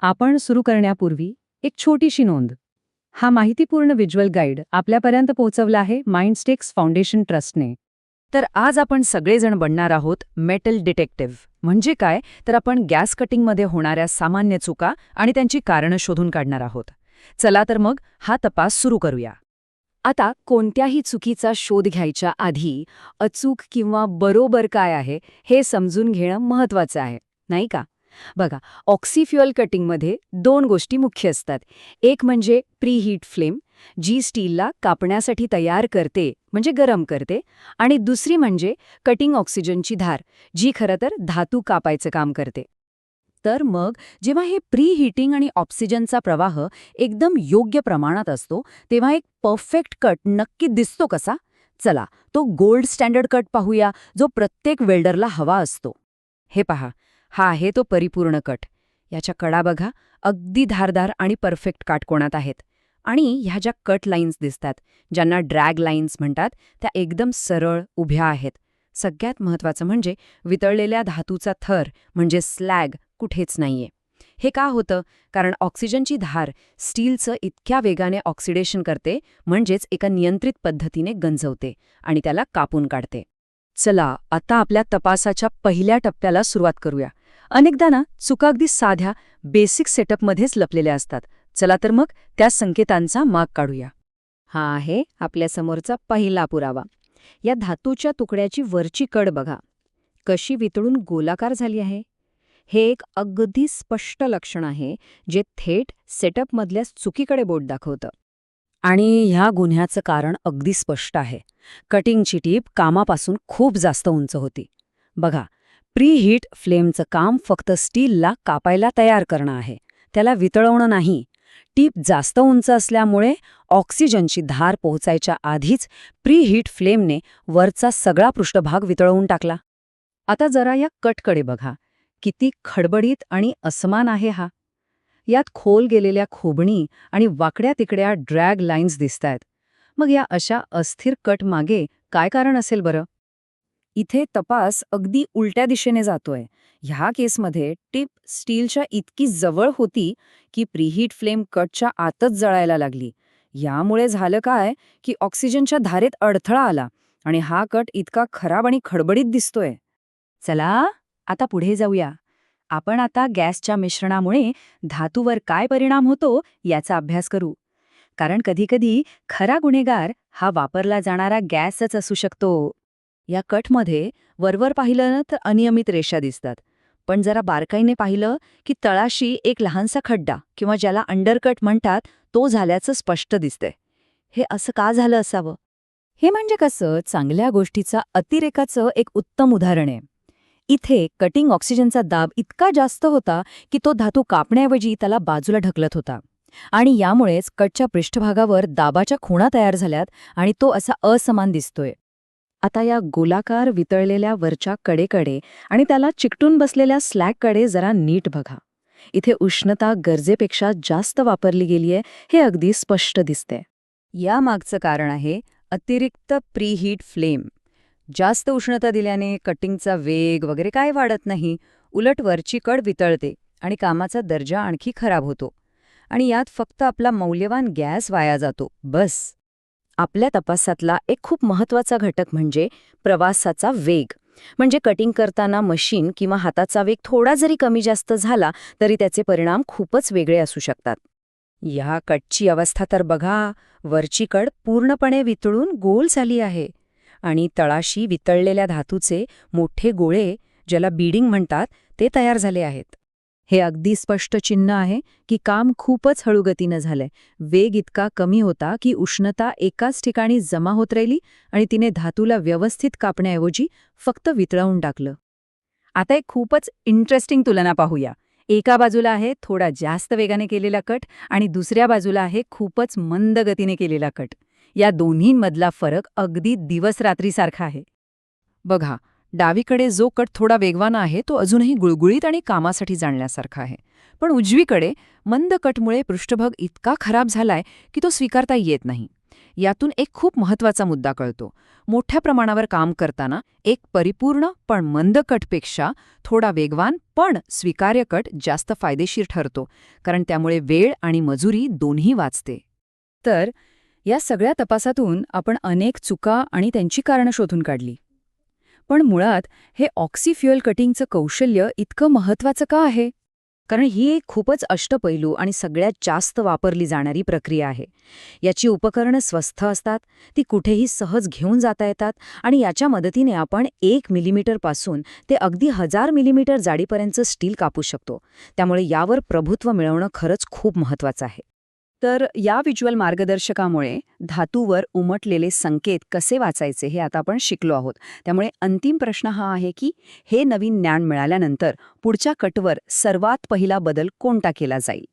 आपण सुरू करण्यापूर्वी एक छोटीशी नोंद. हा माहितीपूर्ण व्हिज्युअल गाईड आपल्यापर्यंत पोहोचवला आहे माइंडस्टेक्स फाउंडेशन ट्रस्टने. तर आज आपण सगळेजण बनणार आहोत मेटल डिटेक्टिव्ह. म्हणजे काय, तर आपण गॅस कटिंगमध्ये होणाऱ्या सामान्य चुका आणि त्यांची कारणं शोधून काढणार आहोत. चला तर मग हा तपास सुरू करूया. आता कोणत्याही चुकीचा शोध घ्यायच्या आधी अचूक किंवा बरोबर काय आहे हे समजून घेणं महत्त्वाचं आहे, नाही का? बघा, ऑक्सिफ्युअल कटिंगमध्ये दोन गोष्टी मुख्य असतात. एक म्हणजे प्रीहीट फ्लेम, जी स्टीलला कापण्यासाठी तयार करते, म्हणजे गरम करते, आणि दुसरी म्हणजे कटिंग ऑक्सिजनची धार, जी खरं तर धातू कापायचं काम करते. तर मग जेव्हा हे प्रीहीटिंग आणि ऑक्सिजनचा प्रवाह एकदम योग्य प्रमाणात असतो, तेव्हा एक परफेक्ट कट नक्की दिसतो कसा? चला, तो गोल्ड स्टँडर्ड कट पाहूया, जो प्रत्येक वेल्डरला हवा असतो. हे पहा, हा आहे तो परिपूर्ण कट. याच्या कडा बघा, अगदी धारदार आणि परफेक्ट काटकोनात आहेत. आणि ह्या ज्या कट लाईन्स दिसतात, ज्यांना ड्रॅग लाईन्स म्हणतात, त्या एकदम सरळ उभ्या आहेत. सगळ्यात महत्त्वाचं म्हणजे वितळलेल्या धातूचा थर म्हणजे स्लॅग कुठेच नाहीये. हे का होतं? कारण ऑक्सिजनची धार स्टीलचं इतक्या वेगाने ऑक्सिडेशन करते, म्हणजेच एका नियंत्रित पद्धतीने गंजवते आणि त्याला कापून काढते. चला, आता आपल्या तपासाच्या पहिल्या टप्प्याला सुरुवात करूया. अनेकदा ना, चुका अगदी साध्या बेसिक सेटअपमध्येच लपलेल्या असतात. चला तर मग त्या संकेतांचा माग काढूया. हा आहे आपल्यासमोरचा पहिला पुरावा. या धातूच्या तुकड्याची वरची कड बघा, कशी वितळून गोलाकार झाली आहे. हे एक अगदी स्पष्ट लक्षण आहे, जे थेट सेटअपमधल्या चुकीकडे बोट दाखवतं. आणि ह्या गुन्ह्याचं कारण अगदी स्पष्ट आहे. कटिंगची टीप कामापासून खूप जास्त उंच होती. बघा, प्रीहीट फ्लेमचं काम फक्त स्टीलला कापायला तयार करणं आहे, त्याला वितळवणं नाही. टीप जास्त उंच असल्यामुळे ऑक्सिजनची धार पोहोचायच्या आधीच प्रीहीट फ्लेमने वरचा सगळा पृष्ठभाग वितळवून टाकला. आता जरा या कटकडे बघा, किती खडबडीत आणि असमान आहे हा. यात खोल गेलेल्या खोबणी आणि वाकड्या तिकड्या ड्रॅग लाईन्स दिसतायत. मग या अशा अस्थिर कट मागे काय कारण असेल बरं? इथे तपास अगदी उलट्या दिशेने जातोय. ह्या केसमध्ये टीप स्टीलच्या इतकी जवळ होती की प्रीहीट फ्लेम कटच्या आतच जळायला लागली. यामुळे झालं काय की ऑक्सिजनच्या धारेत अडथळा आला आणि हा कट इतका खराब आणि खडबडीत दिसतोय. चला, आता पुढे जाऊया. आपण आता गॅसच्या मिश्रणामुळे धातूवर काय परिणाम होतो याचा अभ्यास करू. कारण कधीकधी खरा गुन्हेगार हा वापरला जाणारा गॅसच असू शकतो. या कटमध्ये वरवर पाहिलं ना तर अनियमित रेषा दिसतात, पण जरा बारकाईने पाहिलं की तळाशी एक लहानसा खड्डा किंवा ज्याला अंडरकट म्हणतात तो झाल्याचं स्पष्ट दिसतंय. हे असं का झालं असावं? हे म्हणजे कसं, चांगल्या गोष्टीचा अतिरेकाचं एक उत्तम उदाहरण आहे. इथे कटिंग ऑक्सिजनचा दाब इतका जास्त होता की तो धातू कापण्याऐवजी त्याला बाजूला ढकलत होता. आणि यामुळेच कटच्या पृष्ठभागावर दाबाच्या खुणा तयार झाल्यात आणि तो असा असमान दिसतोय. आता या गोलाकार वितळलेल्या वरच्या कडेकडे आणि त्याला चिकटून बसलेल्या स्लॅगकडे जरा नीट बघा. इथे उष्णता गरजेपेक्षा जास्त वापरली गेलीये हे अगदी स्पष्ट दिसते. या मागचं कारण आहे अतिरिक्त प्रीहीट फ्लेम. जास्त उष्णता दिल्याने कटिंगचा वेग वगैरे काय वाढत नाही, उलट वरची कड वितळते आणि कामाचा दर्जा आणखी खराब होतो. आणि यात फक्त आपला मौल्यवान गॅस वाया जातो, बस. आपल्या तपासातला एक खूप महत्त्वाचा घटक म्हणजे प्रवासाचा वेग. म्हणजे कटिंग करताना मशीन किंवा हाताचा वेग थोडा जरी कमी जास्त झाला तरी त्याचे परिणाम खूपच वेगळे असू शकतात. या कटची अवस्था तर बघा, वरची कड पूर्णपणे वितळून गोल झाली आहे आणि तळाशी वितळलेल्या धातूचे मोठे गोळे, ज्याला बीडिंग म्हणतात, ते तयार झाले आहेत. हे अगदी स्पष्ट चिन्ह आहे की काम खूपच हळूगतीनं झालंय. वेग इतका कमी होता की उष्णता एकाच ठिकाणी जमा होत राहिली आणि तिने धातूला व्यवस्थित कापण्याऐवजी फक्त वितळवून टाकलं. आता एक खूपच इंटरेस्टिंग तुलना पाहूया. एका बाजूला आहे थोडा जास्त वेगाने केलेला कट आणि दुसऱ्या बाजूला आहे खूपच मंद गतीने केलेला कट. या दोन्हींमधला फरक अगदी दिवस-रात्रीसारखा आहे. बघा, डावीकडे जो कट थोडा वेगवान आहे तो अजूनही गुळगुळीत आणि कामासाठी जाणण्यासारखा आहे. पण उजवीकडे मंद कटमुळे पृष्ठभाग इतका खराब झालाय की तो स्वीकारता येत नाही. यातून एक खूप महत्वाचा मुद्दा कळतो. मोठ्या प्रमाणावर काम करताना एक परिपूर्ण पण मंद कटपेक्षा थोडा वेगवान पण स्वीकार्य कट जास्त फायदेशीर ठरतो, कारण त्यामुळे वेळ आणि मजुरी दोन्ही वाचते. तर या सगळ्या तपासातून आपण अनेक चुका आणि त्यांची कारणं शोधून काढली. पण मुळात हे ऑक्सिफ्युअल कटिंगचं कौशल्य इतकं महत्वाचं का आहे? कारण ही एक खूपच अष्टपैलू आणि सगळ्यात जास्त वापरली जाणारी प्रक्रिया आहे. याची उपकरणं स्वस्त असतात, ती कुठेही सहज घेऊन जाता येतात आणि याच्या मदतीने आपण 1 मिलीमीटरपासून ते अगदी 1000 मिलीमीटर जाडीपर्यंतचं स्टील कापू शकतो. त्यामुळे यावर प्रभुत्व मिळवणं खरंच खूप महत्वाचं आहे. तर या व्हिज्युअल मार्गदर्शकामुळे धातूवर उमटलेले संकेत कसे वाचायचे हे आता आपण शिकलो आहोत. त्यामुळे अंतिम प्रश्न हा आहे की हे नवीन ज्ञान मिळाल्यानंतर पुढच्या कटवर सर्वात पहिला बदल कोणता केला जाईल?